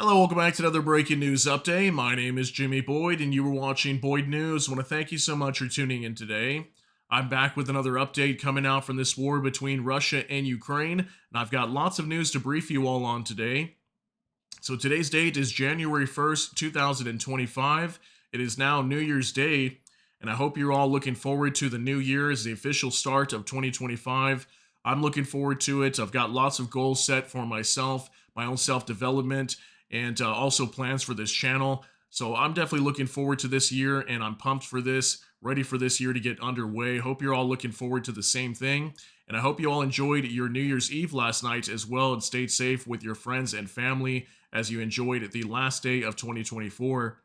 Hello, welcome back to another breaking news update. My name is Jimmy Boyd, and you were watching Boyd News. I want to thank you so much for tuning in today. I'm back with another update coming out from this war between Russia and Ukraine, and I've got lots of news to brief you all on today. So today's date is January 1st, 2025. It is now New Year's Day, and I hope you're all looking forward to the new year as the official start of 2025. I'm looking forward to it. I've got lots of goals set for myself, my own self development, and also plans for this channel. So I'm definitely looking forward to this year, and I'm pumped for this, ready for this year to get underway. Hope you're all looking forward to the same thing. And I hope you all enjoyed your New Year's Eve last night as well and stayed safe with your friends and family as you enjoyed the last day of 2024.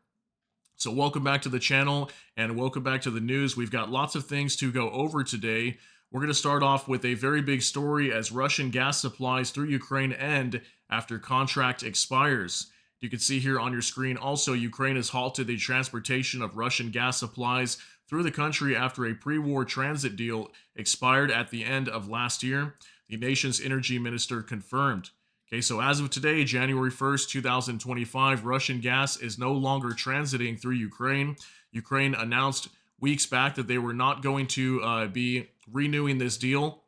So welcome back to the channel and welcome back to the news. We've got lots of things to go over today. We're going to start off with a very big story as Russian gas supplies through Ukraine end after contract expires. You can see here on your screen also, Ukraine has halted the transportation of Russian gas supplies through the country after a pre-war transit deal expired at the end of last year, the nation's energy minister confirmed. Okay, so as of today, January 1st, 2025, Russian gas is no longer transiting through Ukraine. Ukraine announced weeks back that they were not going to be renewing this deal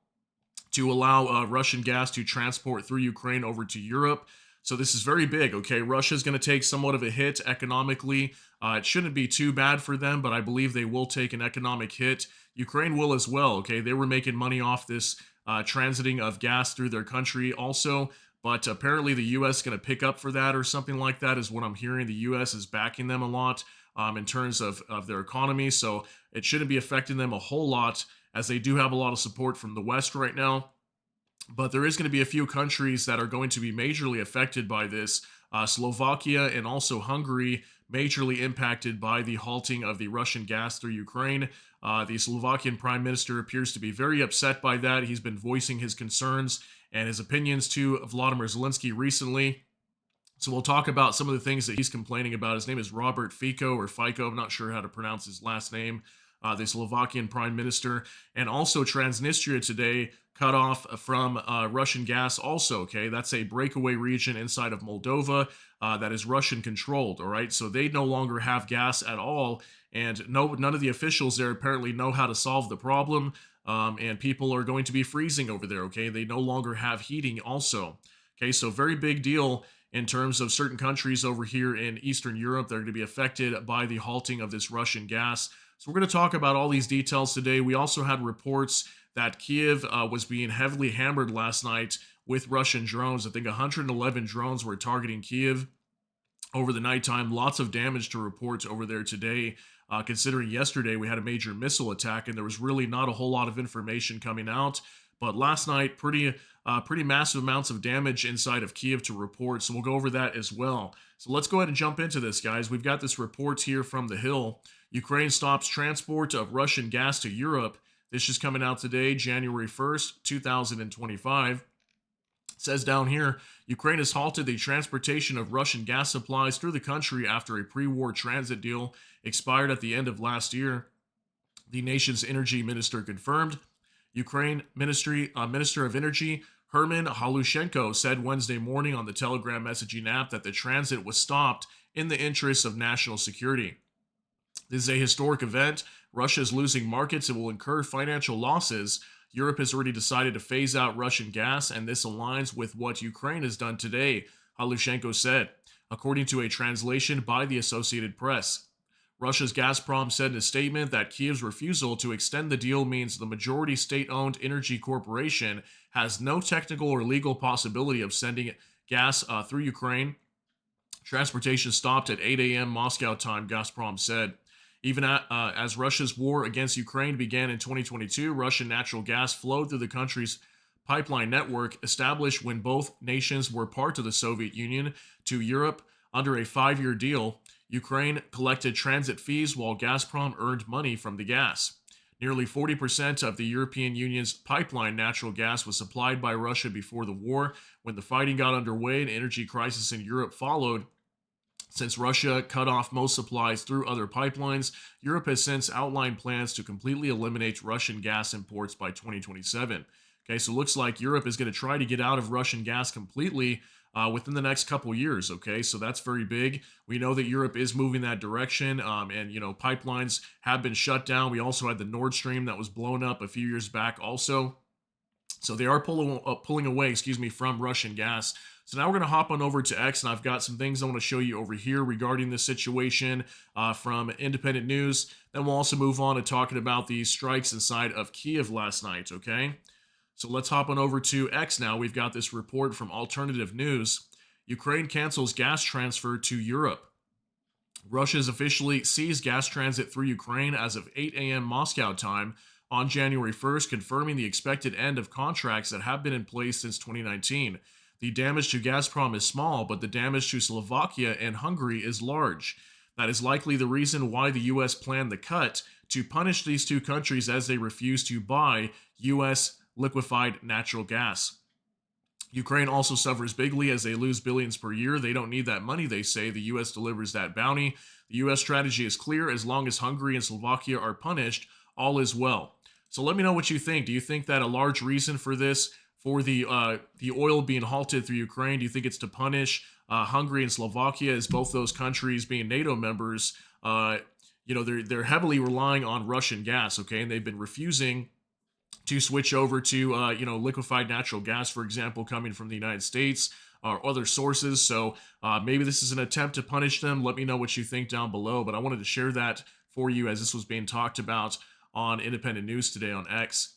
to allow Russian gas to transport through Ukraine over to Europe. So this is very big, okay? Russia's going to take somewhat of a hit economically. It shouldn't be too bad for them, but I believe they will take an economic hit. Ukraine will as well, okay? They were making money off this transiting of gas through their country also, but apparently the U.S. is going to pick up for that or something like that is what I'm hearing. The U.S. is backing them a lot in terms of their economy, so it shouldn't be affecting them a whole lot as they do have a lot of support from the West right now. But there is going to be a few countries that are going to be majorly affected by this. Slovakia and also Hungary majorly impacted by the halting of the Russian gas through Ukraine. The Slovakian Prime Minister appears to be very upset by that. He's been voicing his concerns and his opinions to Vladimir Zelensky recently. So we'll talk about some of the things that he's complaining about. His name is Robert Fico or Fico. I'm not sure how to pronounce his last name. The Slovakian Prime Minister, and also Transnistria today cut off from Russian gas also, okay? That's a breakaway region inside of Moldova that is Russian controlled, all right? So they no longer have gas at all, and none of the officials there apparently know how to solve the problem, and people are going to be freezing over there, okay? They no longer have heating also, okay? So very big deal in terms of certain countries over here in Eastern Europe that are going to be affected by the halting of this Russian gas. So we're going to talk about all these details today. We also had reports that Kyiv was being heavily hammered last night with Russian drones. I think 111 drones were targeting Kyiv over the nighttime. Lots of damage to report over there today, considering yesterday we had a major missile attack and there was really not a whole lot of information coming out. But last night, pretty massive amounts of damage inside of Kyiv to report. So we'll go over that as well. So let's go ahead and jump into this, guys. We've got this report here from The Hill. Ukraine stops transport of Russian gas to Europe. This is coming out today, January 1st, 2025. It says down here, Ukraine has halted the transportation of Russian gas supplies through the country after a pre-war transit deal expired at the end of last year. The nation's energy minister confirmed. Ukraine Minister of Energy Herman Halushenko said Wednesday morning on the Telegram messaging app that the transit was stopped in the interests of national security. This is a historic event. Russia is losing markets and will incur financial losses. Europe has already decided to phase out Russian gas, and this aligns with what Ukraine has done today, Halushenko said, according to a translation by the Associated Press. Russia's Gazprom said in a statement that Kyiv's refusal to extend the deal means the majority state-owned energy corporation has no technical or legal possibility of sending gas through Ukraine. Transportation stopped at 8 a.m. Moscow time, Gazprom said. Even as Russia's war against Ukraine began in 2022, Russian natural gas flowed through the country's pipeline network, established when both nations were part of the Soviet Union, to Europe under a 5-year deal. Ukraine collected transit fees while Gazprom earned money from the gas. Nearly 40% of the European Union's pipeline natural gas was supplied by Russia before the war. When the fighting got underway, an energy crisis in Europe followed. Since Russia cut off most supplies through other pipelines, Europe has since outlined plans to completely eliminate Russian gas imports by 2027. Okay, so it looks like Europe is going to try to get out of Russian gas completely within the next couple years. Okay, so that's very big. We know that Europe is moving that direction, and pipelines have been shut down. We also had the Nord Stream that was blown up a few years back, also. So they are pulling away, excuse me, from Russian gas. So now we're going to hop on over to X, and I've got some things I want to show you over here regarding this situation from independent news. Then we'll also move on to talking about the strikes inside of Kyiv last night, okay? So let's hop on over to X now. We've got this report from Alternative News. Ukraine cancels gas transfer to Europe. Russia has officially seized gas transit through Ukraine as of 8 a.m. Moscow time on January 1st, confirming the expected end of contracts that have been in place since 2019. The damage to Gazprom is small, but the damage to Slovakia and Hungary is large. That is likely the reason why the U.S. planned the cut, to punish these two countries as they refuse to buy U.S. liquefied natural gas. Ukraine also suffers bigly as they lose billions per year. They don't need that money, they say. The U.S. delivers that bounty. The U.S. strategy is clear. As long as Hungary and Slovakia are punished, all is well. So let me know what you think. Do you think that a large reason for this, for the oil being halted through Ukraine, do you think it's to punish Hungary and Slovakia, as both those countries being NATO members? They're heavily relying on Russian gas, okay, and they've been refusing to switch over to liquefied natural gas, for example, coming from the United States or other sources. So maybe this is an attempt to punish them. Let me know what you think down below. But I wanted to share that for you as this was being talked about on independent news today on X.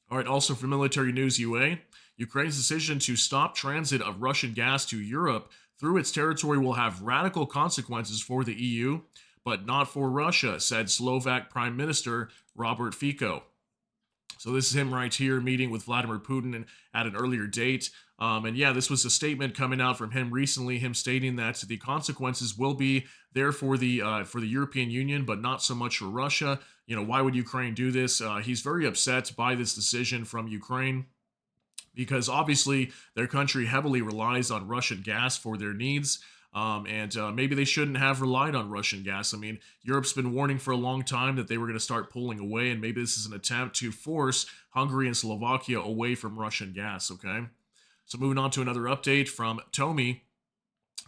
All right, also for military news UA, Ukraine's decision to stop transit of Russian gas to Europe through its territory will have radical consequences for the EU, but not for Russia, said Slovak Prime Minister Robert Fico. So this is him right here meeting with Vladimir Putin at an earlier date. And yeah, this was a statement coming out from him recently, him stating that the consequences will be there for the European Union, but not so much for Russia. Why would Ukraine do this? He's very upset by this decision from Ukraine, because obviously their country heavily relies on Russian gas for their needs. Maybe they shouldn't have relied on Russian gas. I mean, Europe's been warning for a long time that they were going to start pulling away, and maybe this is an attempt to force Hungary and Slovakia away from Russian gas, okay? So moving on to another update from Tomi,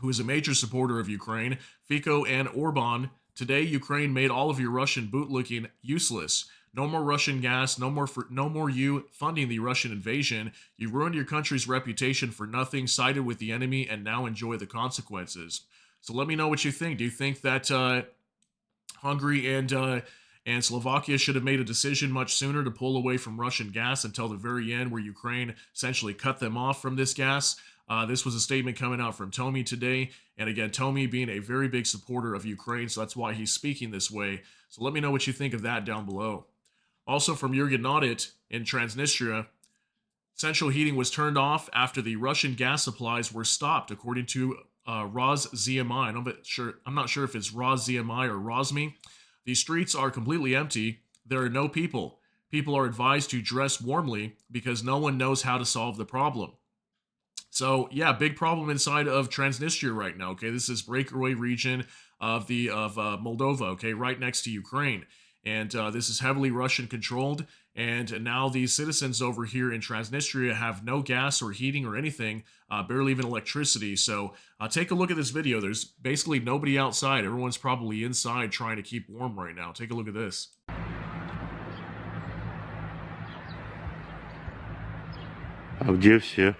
who is a major supporter of Ukraine, Fico and Orban. Today, Ukraine made all of your Russian bootlicking useless. No more Russian gas, no more you funding the Russian invasion. You ruined your country's reputation for nothing, sided with the enemy, and now enjoy the consequences. So let me know what you think. Do you think that Hungary and Slovakia should have made a decision much sooner to pull away from Russian gas until the very end, where Ukraine essentially cut them off from this gas? This was a statement coming out from Tomi today. And again, Tomi being a very big supporter of Ukraine, so that's why he's speaking this way. So let me know what you think of that down below. Also from Jurgen Audit in Transnistria, central heating was turned off after the Russian gas supplies were stopped, according to RosZMI. I'm not sure if it's RosZMI or Rosmi. The streets are completely empty. There are no people. People are advised to dress warmly because no one knows how to solve the problem. So yeah, big problem inside of Transnistria right now. Okay, this is breakaway region of Moldova. Okay, right next to Ukraine. And this is heavily Russian controlled, and now these citizens over here in Transnistria have no gas or heating or anything, barely even electricity. So take a look at this video. There's basically nobody outside. Everyone's probably inside trying to keep warm right now. Take a look at this. А где все?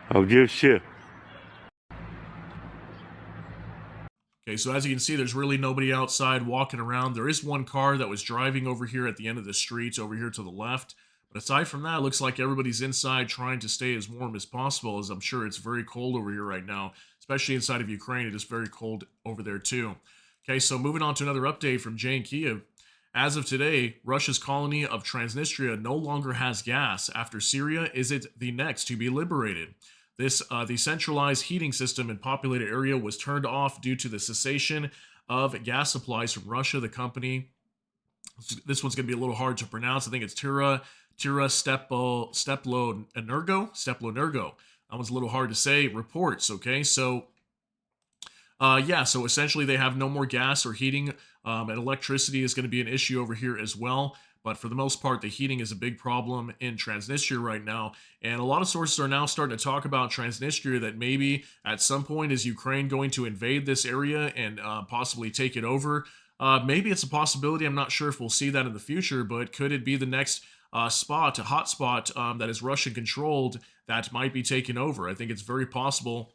А где все? Okay, so as you can see, there's really nobody outside walking around. There is one car that was driving over here at the end of the street, over here to the left. But aside from that, it looks like everybody's inside trying to stay as warm as possible, as I'm sure it's very cold over here right now, especially inside of Ukraine. It is very cold over there too. Okay, so moving on to another update from Jay in Kyiv. As of today, Russia's colony of Transnistria no longer has gas after Syria is it the next to be liberated. The centralized heating system in populated area was turned off due to the cessation of gas supplies from Russia. The company, this one's going to be a little hard to pronounce. I think it's Tira Steplo Energo. That one's a little hard to say. Reports, okay? So, so essentially they have no more gas or heating, and electricity is going to be an issue over here as well. But for the most part, the heating is a big problem in Transnistria right now. And a lot of sources are now starting to talk about Transnistria, that maybe at some point is Ukraine going to invade this area and possibly take it over. Maybe it's a possibility. I'm not sure if we'll see that in the future, but could it be the next spot, a hot spot that is Russian controlled, that might be taken over? I think it's very possible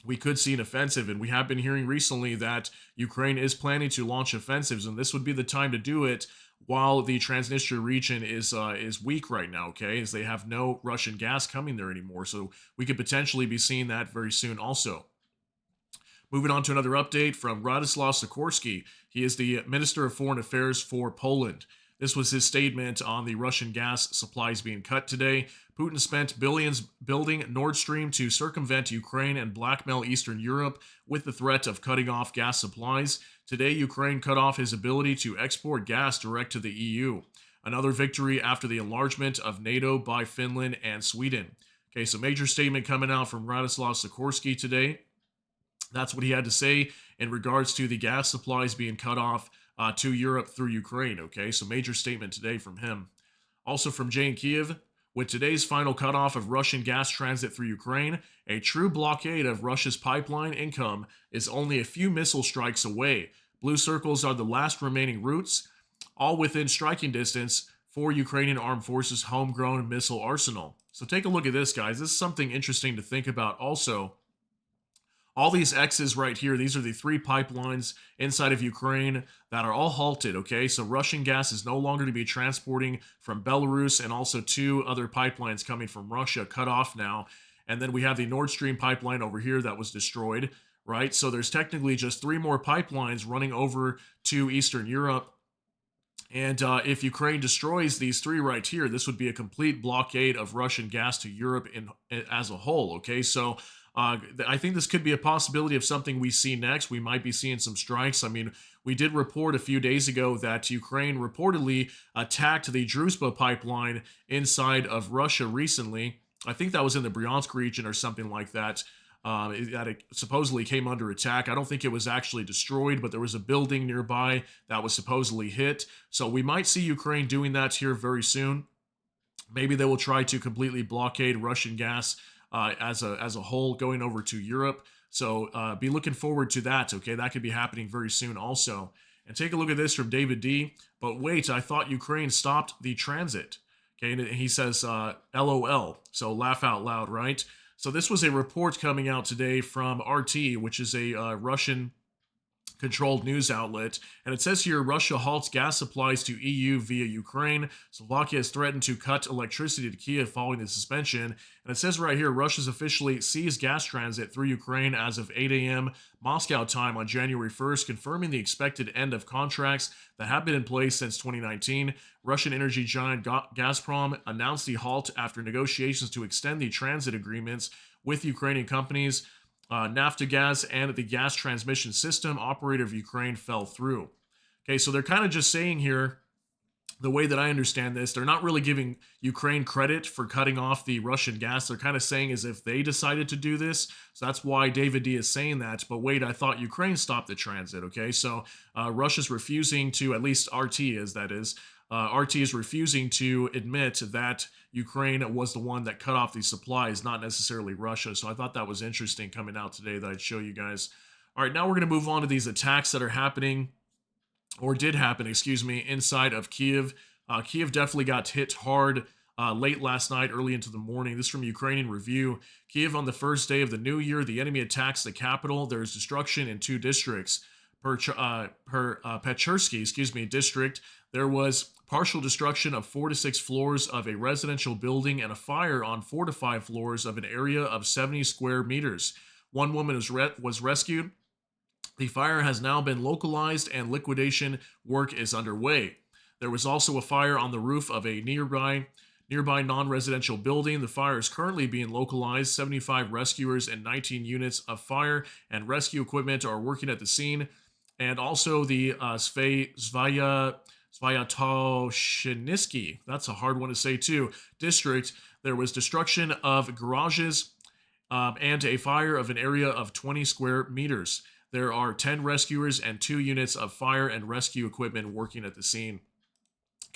we could see an offensive, and we have been hearing recently that Ukraine is planning to launch offensives, and this would be the time to do it while the Transnistria region is weak right now. Okay, as they have no Russian gas coming there anymore, so we could potentially be seeing that very soon. Also, moving on to another update from Radoslaw Sikorski. He is the Minister of Foreign Affairs for Poland. This was his statement on the Russian gas supplies being cut today. Putin spent billions building Nord Stream to circumvent Ukraine and blackmail Eastern Europe with the threat of cutting off gas supplies. Today, Ukraine cut off his ability to export gas direct to the EU. Another victory after the enlargement of NATO by Finland and Sweden. Okay, so major statement coming out from Radoslaw Sikorski today. That's what he had to say in regards to the gas supplies being cut off to Europe through Ukraine. Okay, so major statement today from him. Also from Jay in Kyiv, with today's final cutoff of Russian gas transit through Ukraine, a true blockade of Russia's pipeline income is only a few missile strikes away. Blue circles are the last remaining routes, all within striking distance for Ukrainian armed forces' homegrown missile arsenal. So take a look at this, guys. This is something interesting to think about also. All these X's right here, these are the three pipelines inside of Ukraine that are all halted, okay? So Russian gas is no longer to be transporting from Belarus, and also two other pipelines coming from Russia cut off now. And then we have the Nord Stream pipeline over here that was destroyed, right? So there's technically just three more pipelines running over to Eastern Europe. And if Ukraine destroys these three right here, this would be a complete blockade of Russian gas to Europe as a whole, okay? So I think this could be a possibility of something we see next. We might be seeing some strikes. I mean, we did report a few days ago that Ukraine reportedly attacked the Druzhba pipeline inside of Russia recently. I think that was in the Bryansk region or something like that. That it supposedly came under attack. I don't think it was actually destroyed, but there was a building nearby that was supposedly hit. So we might see Ukraine doing that here very soon. Maybe they will try to completely blockade Russian gas as a whole going over to Europe. So be looking forward to that, okay? That could be happening very soon also. And take a look at this from David D. But wait, I thought Ukraine stopped the transit. Okay, and he says, LOL, so laugh out loud, right? So this was a report coming out today from RT, which is a Russian controlled news outlet, and it says here Russia halts gas supplies to EU via Ukraine. Slovakia has threatened to cut electricity to Kyiv following the suspension, and it says right here Russia's officially seized gas transit through Ukraine as of 8 a.m. Moscow time on January 1st, confirming the expected end of contracts that have been in place since 2019. Russian energy giant Gazprom announced the halt after negotiations to extend the transit agreements with Ukrainian companies. Naftogaz and the gas transmission system operator of Ukraine fell through. Okay, so they're kind of just saying here, the way that I understand this, they're not really giving Ukraine credit for cutting off the Russian gas. They're kind of saying as if they decided to do this. So that's why David D is saying that. But wait, I thought Ukraine stopped the transit. Okay, so Russia's refusing to, at least RT is, that is, RT is refusing to admit that Ukraine was the one that cut off these supplies, not necessarily Russia. So I thought that was interesting coming out today that I'd show you guys. All right, now we're going to move on to these attacks that are happening, or did happen, excuse me, inside of Kyiv. Kyiv definitely got hit hard late last night, early into the morning. This is from Ukrainian Review. Kyiv on the first day of the new year, the enemy attacks the capital. There is destruction in two districts. Pechersky, district, there was partial destruction of 4 to 6 floors of a residential building and a fire on 4 to 5 floors of an area of 70 square meters. One woman was rescued. The fire has now been localized and liquidation work is underway. There was also a fire on the roof of a nearby non-residential building. The fire is currently being localized. 75 rescuers and 19 units of fire and rescue equipment are working at the scene. And also the Svyatoshinsky, that's a hard one to say too, district, there was destruction of garages and a fire of an area of 20 square meters. There are 10 rescuers and 2 units of fire and rescue equipment working at the scene.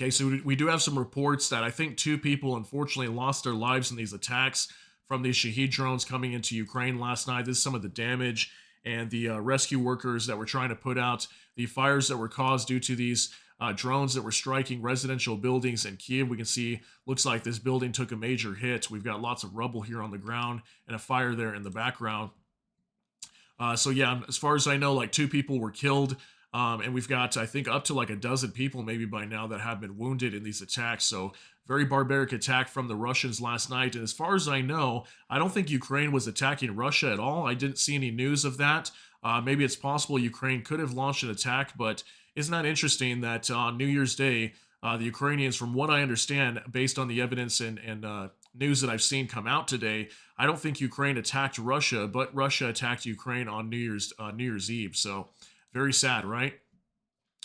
Okay, so we do have some reports that I think two people unfortunately lost their lives in these attacks from these Shahid drones coming into Ukraine last night. This is some of the damage and the rescue workers that were trying to put out the fires that were caused due to these drones that were striking residential buildings in Kyiv. We can see, looks like this building took a major hit. We've got lots of rubble here on the ground and a fire there in the background. So yeah, as far as I know, like two people were killed, and we've got I think up to like a dozen people maybe by now that have been wounded in these attacks. So very barbaric attack from the Russians last night. And as far as I know, I don't think Ukraine was attacking Russia at all. I didn't see any news of that. Maybe it's possible Ukraine could have launched an attack, but isn't that interesting that on New Year's Day, the Ukrainians, from what I understand, based on the evidence and news that I've seen come out today, I don't think Ukraine attacked Russia, but Russia attacked Ukraine on New Year's Eve. So very sad, right?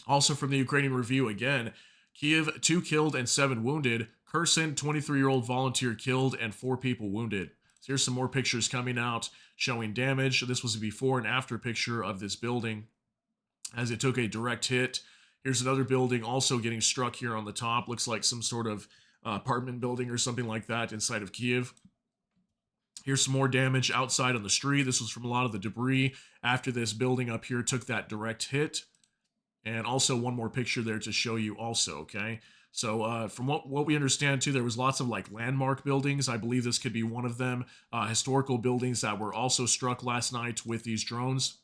Also from the Ukrainian Review again, Kyiv 2 killed and 7 wounded. Kherson 23-year-old volunteer killed and 4 people wounded. So here's some more pictures coming out showing damage. This was a before and after picture of this building as it took a direct hit. Here's another building also getting struck here on the top. Looks like some sort of apartment building or something like that inside of Kyiv. Here's some more damage outside on the street. This was from a lot of the debris after this building up here took that direct hit. And also one more picture there to show you also, okay? So from what we understand too, there was lots of like landmark buildings. I believe this could be one of them. Historical buildings that were also struck last night with these drones.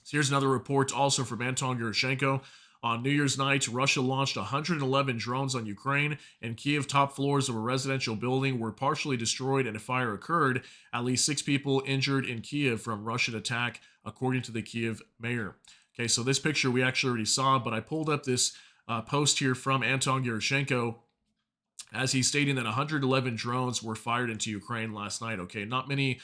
So here's another report also from Anton Gerashenko. On New Year's night, Russia launched 111 drones on Ukraine, and Kyiv top floors of a residential building were partially destroyed and a fire occurred. At least 6 people injured in Kyiv from Russian attack, according to the Kyiv mayor. Okay, so this picture we actually already saw, but I pulled up this post here from Anton Gerashenko as he's stating that 111 drones were fired into Ukraine last night. Okay, not many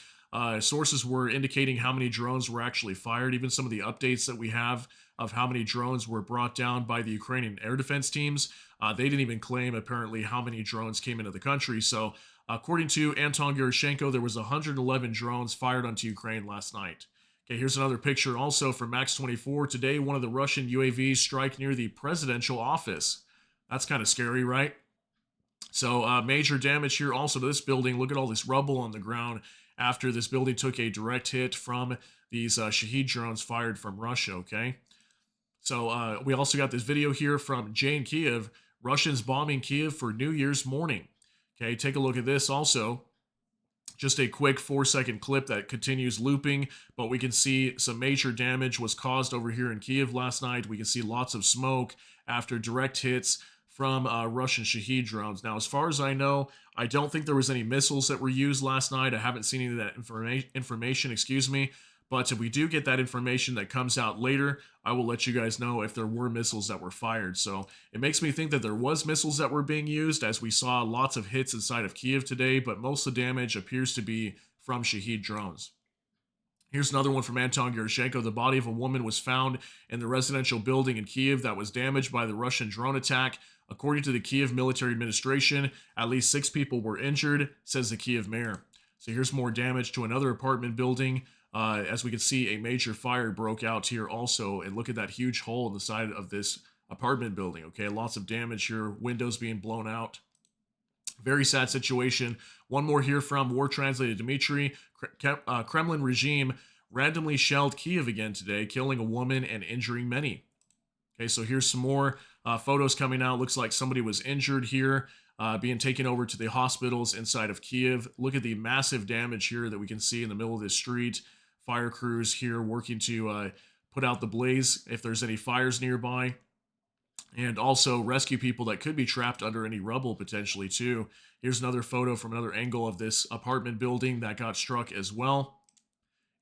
sources were indicating how many drones were actually fired. Even some of the updates that we have of how many drones were brought down by the Ukrainian air defense teams, they didn't even claim apparently how many drones came into the country. So according to Anton Gerashenko, there was 111 drones fired onto Ukraine last night. Okay, here's another picture also from Max 24. Today, one of the Russian UAVs strike near the presidential office. That's kind of scary, right? So major damage here also to this building. Look at all this rubble on the ground after this building took a direct hit from these Shahid drones fired from Russia, okay? So we also got this video here from Jane Kyiv, Russians bombing Kyiv for New Year's morning. Okay, take a look at this also. Just a quick 4-second clip that continues looping, but we can see some major damage was caused over here in Kyiv last night. We can see lots of smoke after direct hits from Russian Shahid drones. Now, as far as I know, I don't think there was any missiles that were used last night. I haven't seen any of that information, but if we do get that information that comes out later, I will let you guys know if there were missiles that were fired. So it makes me think that there was missiles that were being used, as we saw lots of hits inside of Kyiv today, but most of the damage appears to be from Shahid drones. Here's another one from Anton Gerashenko. The body of a woman was found in the residential building in Kyiv that was damaged by the Russian drone attack. According to the Kyiv military administration, at least 6 people were injured, says the Kyiv mayor. So here's more damage to another apartment building. As we can see, a major fire broke out here also. And look at that huge hole in the side of this apartment building, okay? Lots of damage here, windows being blown out. Very sad situation. One more here from War Translator Dmitry. Kremlin regime randomly shelled Kyiv again today, killing a woman and injuring many. Okay, so here's some more photos coming out. Looks like somebody was injured here, being taken over to the hospitals inside of Kyiv. Look at the massive damage here that we can see in the middle of this street. Fire crews here working to put out the blaze if there's any fires nearby. And also rescue people that could be trapped under any rubble potentially too. Here's another photo from another angle of this apartment building that got struck as well.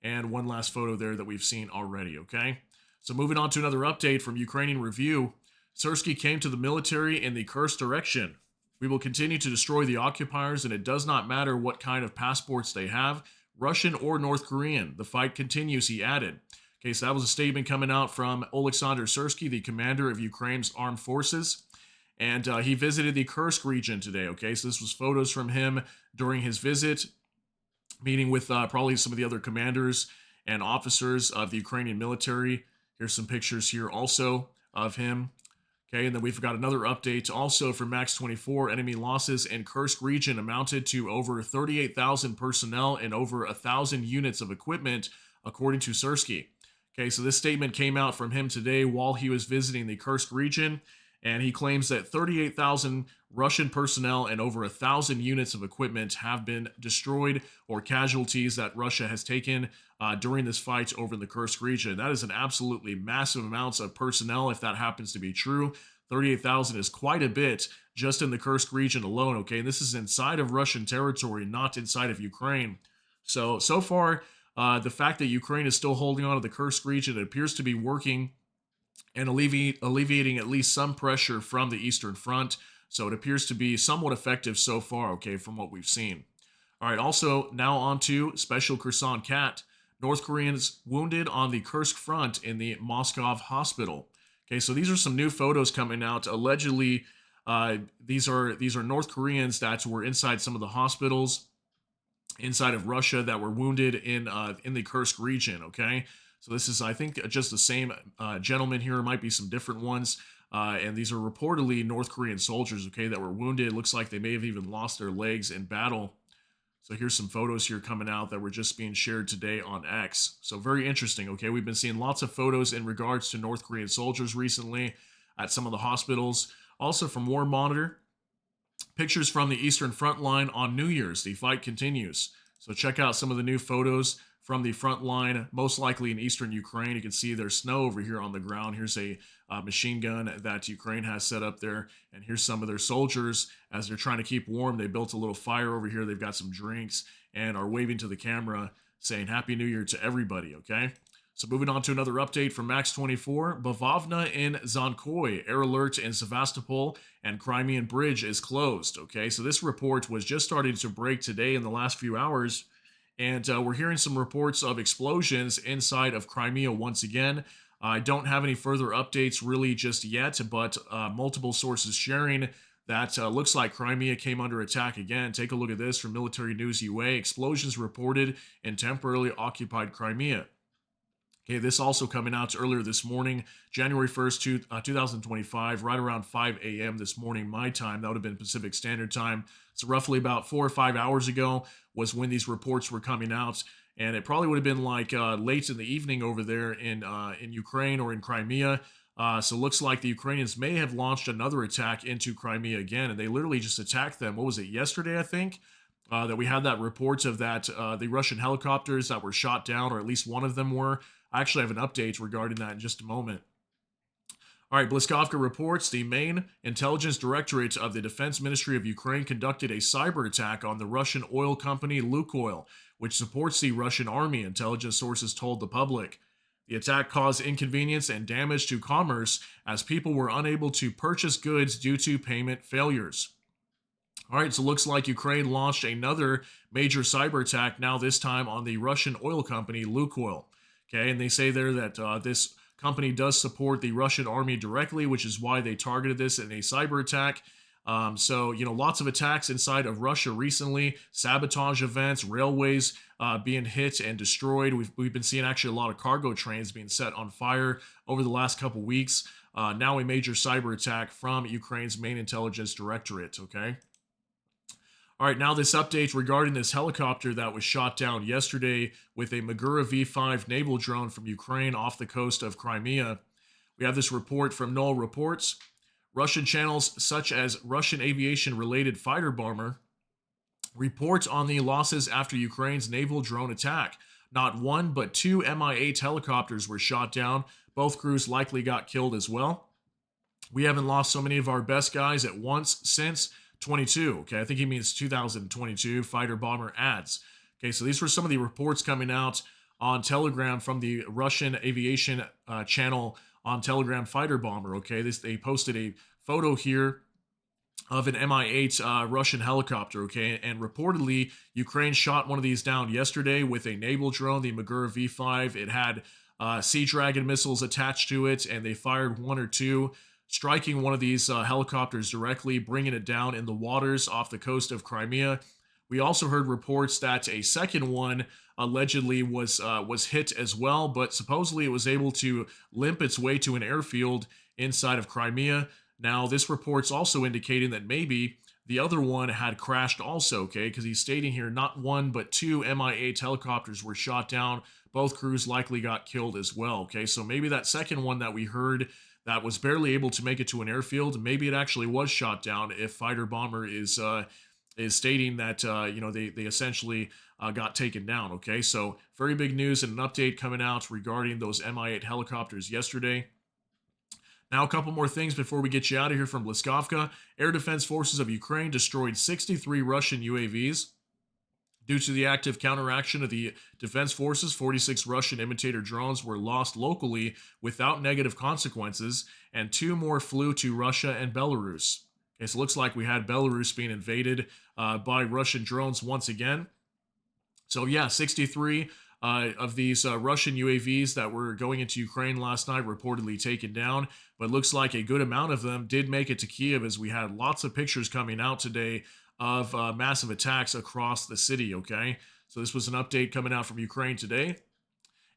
And one last photo there that we've seen already, okay? So moving on to another update from Ukrainian Review. Sersky came to the military in the cursed direction. We will continue to destroy the occupiers, and it does not matter what kind of passports they have, Russian or North Korean. The fight continues, he added. Okay, so that was a statement coming out from Oleksandr Sersky, the commander of Ukraine's armed forces. And he visited the Kursk region today, okay? So this was photos from him during his visit, meeting with probably some of the other commanders and officers of the Ukrainian military. Here's some pictures here also of him. Okay, and then we've got another update also from Max 24. Enemy losses in Kursk region amounted to over 38,000 personnel and over 1,000 units of equipment, according to Sersky. Okay, so this statement came out from him today while he was visiting the Kursk region, and he claims that 38,000 Russian personnel and over 1,000 units of equipment have been destroyed or casualties that Russia has taken during this fight over in the Kursk region. That is an absolutely massive amounts of personnel if that happens to be true. 38,000 is quite a bit just in the Kursk region alone, okay? And this is inside of Russian territory, not inside of Ukraine. So far, the fact that Ukraine is still holding on to the Kursk region, it appears to be working and alleviating at least some pressure from the Eastern Front. So it appears to be somewhat effective so far, okay, from what we've seen. All right, also now on to Special Kherson Cat. North Koreans wounded on the Kursk front in the Moscow hospital. Okay, so these are some new photos coming out. Allegedly, these are North Koreans that were inside some of the hospitals inside of Russia that were wounded in the Kursk region. Okay, so this is, I think, just the same gentleman here. Might be some different ones. And these are reportedly North Korean soldiers, okay, that were wounded. It looks like they may have even lost their legs in battle. So here's some photos here coming out that were just being shared today on X. So very interesting, okay? We've been seeing lots of photos in regards to North Korean soldiers recently at some of the hospitals. Also from War Monitor, pictures from the Eastern Front Line on New Year's. The fight continues. So check out some of the new photos from the front line, most likely in eastern Ukraine. You can see there's snow over here on the ground. Here's a machine gun that Ukraine has set up there. And here's some of their soldiers as they're trying to keep warm. They built a little fire over here. They've got some drinks and are waving to the camera saying Happy New Year to everybody, okay? So moving on to another update from Max 24. Bavovna in Zankoy, air alert in Sevastopol, and Crimean bridge is closed, okay? So this report was just starting to break today in the last few hours. And we're hearing some reports of explosions inside of Crimea once again. I don't have any further updates really just yet, but multiple sources sharing that looks like Crimea came under attack again. Take a look at this from Military News UA. Explosions reported in temporarily occupied Crimea. Okay, this also coming out earlier this morning, January 1st, 2025, right around 5 a.m. this morning, my time. That would have been Pacific Standard Time. So roughly about 4 or 5 hours ago was when these reports were coming out. And it probably would have been like late in the evening over there in Ukraine or in Crimea. So it looks like the Ukrainians may have launched another attack into Crimea again. And they literally just attacked them. What was it, yesterday, I think? That we had that report of that the Russian helicopters that were shot down, or at least one of them were. I actually have an update regarding that in just a moment. All right, Bliskovka reports the main intelligence directorate of the Defense Ministry of Ukraine conducted a cyber attack on the Russian oil company Lukoil, which supports the Russian army, intelligence sources told the public. The attack caused inconvenience and damage to commerce as people were unable to purchase goods due to payment failures. All right, so it looks like Ukraine launched another major cyber attack, now this time on the Russian oil company Lukoil. Okay, and they say there that this company does support the Russian army directly, which is why they targeted this in a cyber attack. So, lots of attacks inside of Russia recently, sabotage events, railways being hit and destroyed. We've been seeing actually a lot of cargo trains being set on fire over the last couple weeks. Now a major cyber attack from Ukraine's main intelligence directorate, okay? All right, now this update regarding this helicopter that was shot down yesterday with a Magura V5 naval drone from Ukraine off the coast of Crimea. We have this report from Null Reports. Russian channels such as Russian aviation-related fighter bomber report on the losses after Ukraine's naval drone attack. Not one, but two Mi-8 helicopters were shot down. Both crews likely got killed as well. We haven't lost so many of our best guys at once since 22. Okay, I think he means 2022 fighter bomber ads. Okay, so these were some of the reports coming out on Telegram from the Russian aviation channel on Telegram fighter bomber. Okay, they posted a photo here of an Mi-8 Russian helicopter. Okay, and reportedly Ukraine shot one of these down yesterday with a naval drone, the Magura V5. It had Sea Dragon missiles attached to it, and they fired one or two, striking one of these helicopters directly, bringing it down in the waters off the coast of Crimea. We also heard reports that a second one allegedly was hit as well, but supposedly it was able to limp its way to an airfield inside of Crimea. Now, this report's also indicating that maybe the other one had crashed also, okay? Because he's stating here not one, but two Mi-8 helicopters were shot down. Both crews likely got killed as well, okay? So maybe that second one that we heard that was barely able to make it to an airfield, maybe it actually was shot down if fighter bomber is stating that they essentially got taken down. Okay, so very big news and an update coming out regarding those Mi-8 helicopters yesterday. Now, a couple more things before we get you out of here from Bliskovka. Air Defense Forces of Ukraine destroyed 63 Russian UAVs. Due to the active counteraction of the defense forces, 46 Russian imitator drones were lost locally without negative consequences, and 2 more flew to Russia and Belarus. Okay, so it looks like we had Belarus being invaded by Russian drones once again. So yeah, 63 of these Russian UAVs that were going into Ukraine last night reportedly taken down, but looks like a good amount of them did make it to Kyiv, as we had lots of pictures coming out today of massive attacks across the city, okay? So this was an update coming out from Ukraine today.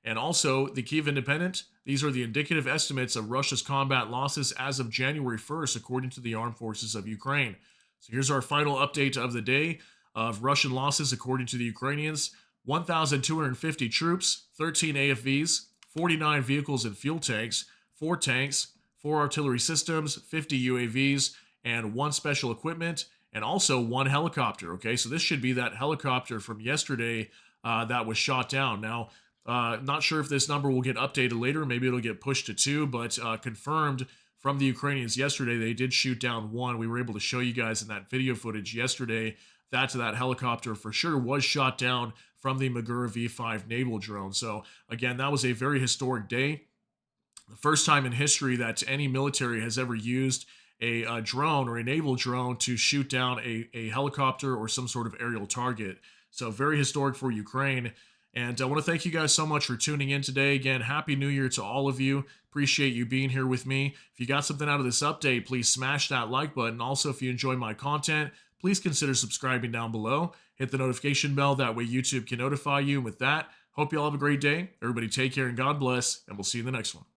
And also, the Kyiv Independent, these are the indicative estimates of Russia's combat losses as of January 1st, according to the Armed Forces of Ukraine. So here's our final update of the day of Russian losses according to the Ukrainians. 1,250 troops, 13 AFVs, 49 vehicles and fuel tanks, 4 tanks, 4 artillery systems, 50 UAVs, and 1 special equipment, and also 1 helicopter. Okay, so this should be that helicopter from yesterday that was shot down. Now, not sure if this number will get updated later. Maybe it'll get pushed to 2, but confirmed from the Ukrainians yesterday, they did shoot down 1. We were able to show you guys in that video footage yesterday that helicopter for sure was shot down from the Magura V5 naval drone. So again, that was a very historic day. The first time in history that any military has ever used a drone or a naval drone to shoot down a helicopter or some sort of aerial target. So very historic for Ukraine. And I want to thank you guys so much for tuning in today. Again, Happy New Year to all of you. Appreciate you being here with me. If you got something out of this update, please smash that like button. Also, if you enjoy my content, please consider subscribing down below. Hit the notification bell. That way YouTube can notify you. And with that, hope you all have a great day. Everybody take care and God bless. And we'll see you in the next one.